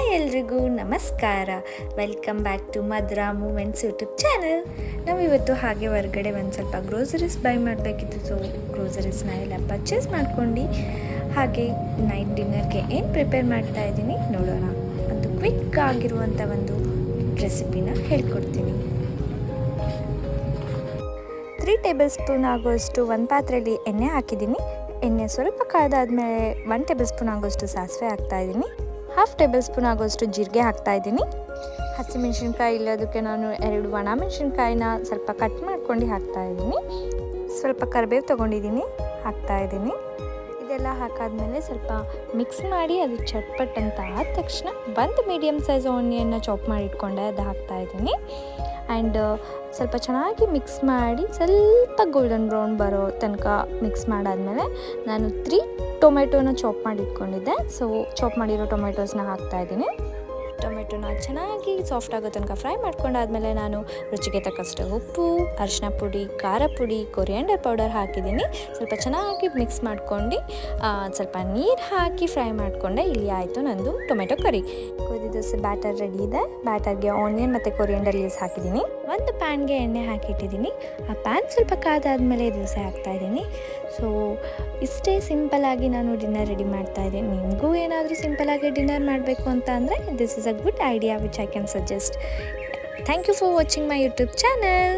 Hi ಎಲ್ರಿಗೂ ನಮಸ್ಕಾರ. Welcome back to Madhura moments YouTube channel. ನಾವಿವತ್ತು ಹಾಗೆ ಹೊರಗಡೆ ಒಂದು ಸ್ವಲ್ಪ ಗ್ರೋಸರೀಸ್ ಬೈ ಮಾಡಬೇಕಿತ್ತು. ಸೊ ಗ್ರೋಸರೀಸ್ನ ಎಲ್ಲ ಪರ್ಚೇಸ್ ಮಾಡ್ಕೊಂಡು ಹಾಗೆ ನೈಟ್ ಡಿನ್ನರ್ಗೆ ಏನು ಪ್ರಿಪೇರ್ ಮಾಡ್ತಾ ಇದ್ದೀನಿ ನೋಡೋಣ. ಒಂದು ಕ್ವಿಕ್ ಆಗಿರುವಂಥ ಒಂದು ರೆಸಿಪಿನ ಹೇಳ್ಕೊಡ್ತೀನಿ. 3 ಟೇಬಲ್ ಸ್ಪೂನ್ ಆಗುವಷ್ಟು ಒಂದು ಪಾತ್ರೆಯಲ್ಲಿ ಎಣ್ಣೆ ಹಾಕಿದ್ದೀನಿ. ಎಣ್ಣೆ ಸ್ವಲ್ಪ ಕಾದಾದ್ಮೇಲೆ 1 ಟೇಬಲ್ ಸ್ಪೂನ್ ಆಗೋಷ್ಟು ಸಾಸಿವೆ ಹಾಕ್ತಾಯಿದ್ದೀನಿ. 1/2 ಟೇಬಲ್ ಸ್ಪೂನ್ ಆಗೋಷ್ಟು ಜೀರಿಗೆ ಹಾಕ್ತಾಯಿದ್ದೀನಿ. ಹಸಿಮೆಣ್ಸಿನ್ಕಾಯಿ ಇಲ್ಲದಕ್ಕೆ ನಾನು 2 ಒಣ ಮೆಣಸಿನ್ಕಾಯಿನ ಸ್ವಲ್ಪ ಕಟ್ ಮಾಡ್ಕೊಂಡು ಹಾಕ್ತಾಯಿದ್ದೀನಿ. ಸ್ವಲ್ಪ ಕರಿಬೇವು ತೊಗೊಂಡಿದ್ದೀನಿ, ಹಾಕ್ತಾಯಿದ್ದೀನಿ. ಇದೆಲ್ಲ ಹಾಕಾದ್ಮೇಲೆ ಸ್ವಲ್ಪ ಮಿಕ್ಸ್ ಮಾಡಿ ಅದು ಚಟ್ಪಟ್ ಅಂತ ಆದ ತಕ್ಷಣ ಒಂದು ಮೀಡಿಯಮ್ ಸೈಜ್ ಆನಿಯನ್ನ ಚಾಪ್ ಮಾಡಿ ಇಟ್ಕೊಂಡೆ, ಅದು ಹಾಕ್ತಾಯಿದ್ದೀನಿ. ಆ್ಯಂಡ್ ಸ್ವಲ್ಪ ಚೆನ್ನಾಗಿ ಮಿಕ್ಸ್ ಮಾಡಿ ಸ್ವಲ್ಪ ಗೋಲ್ಡನ್ ಬ್ರೌನ್ ಬರೋ ತನಕ ಮಿಕ್ಸ್ ಮಾಡಾದಮೇಲೆ ನಾನು 3 ಟೊಮೆಟೊನ ಚಾಪ್ ಮಾಡಿ ಇಟ್ಕೊಂಡಿದ್ದೆ. ಸೊ ಚಾಪ್ ಮಾಡಿರೋ ಟೊಮೆಟೋಸ್ನ ಹಾಕ್ತಾಯಿದ್ದೀನಿ. ಟೊಮೆಟೊನ ಚೆನ್ನಾಗಿ ಸಾಫ್ಟ್ ಆಗೋ ತನಕ ಫ್ರೈ ಮಾಡ್ಕೊಂಡಾದ್ಮೇಲೆ ನಾನು ರುಚಿಗೆ ತಕ್ಕಷ್ಟು ಉಪ್ಪು, ಅರಿಶಿನ ಪುಡಿ, ಖಾರ ಪುಡಿ, ಕೊರಿಯಾಂಡರ್ ಪೌಡರ್ ಹಾಕಿದ್ದೀನಿ. ಸ್ವಲ್ಪ ಚೆನ್ನಾಗಿ ಮಿಕ್ಸ್ ಮಾಡ್ಕೊಂಡು ಸ್ವಲ್ಪ ನೀರು ಹಾಕಿ ಫ್ರೈ ಮಾಡಿಕೊಂಡೆ. ಇಲ್ಲಿ ಆಯಿತು ನಂದು ಟೊಮೆಟೊ ಕರಿ. ಗೋಧಿ ದೋಸೆ ಬ್ಯಾಟರ್ ರೆಡಿ ಇದೆ. ಬ್ಯಾಟರ್ಗೆ ಆನಿಯನ್ ಮತ್ತು ಕೊರಿಯಾಂಡರ್ ಲೀವ್ಸ್ ಹಾಕಿದ್ದೀನಿ. ಒಂದು ಪ್ಯಾನ್ಗೆ ಎಣ್ಣೆ ಹಾಕಿಟ್ಟಿದ್ದೀನಿ. ಆ ಪ್ಯಾನ್ ಸ್ವಲ್ಪ ಕಾದಾದ್ಮೇಲೆ ದೋಸೆ ಹಾಕ್ತಾಯಿದ್ದೀನಿ. ಸೊ ಇಷ್ಟೇ ಸಿಂಪಲ್ಲಾಗಿ ನಾನು ಡಿನ್ನರ್ ರೆಡಿ ಮಾಡ್ತಾಯಿದ್ದೀನಿ. ನಿಮಗೂ ಏನಾದರೂ ಸಿಂಪಲ್ಲಾಗಿ ಡಿನ್ನರ್ ಮಾಡಬೇಕು ಅಂತ ಅಂದರೆ this is a good idea which I can suggest. Thank you for watching my YouTube channel.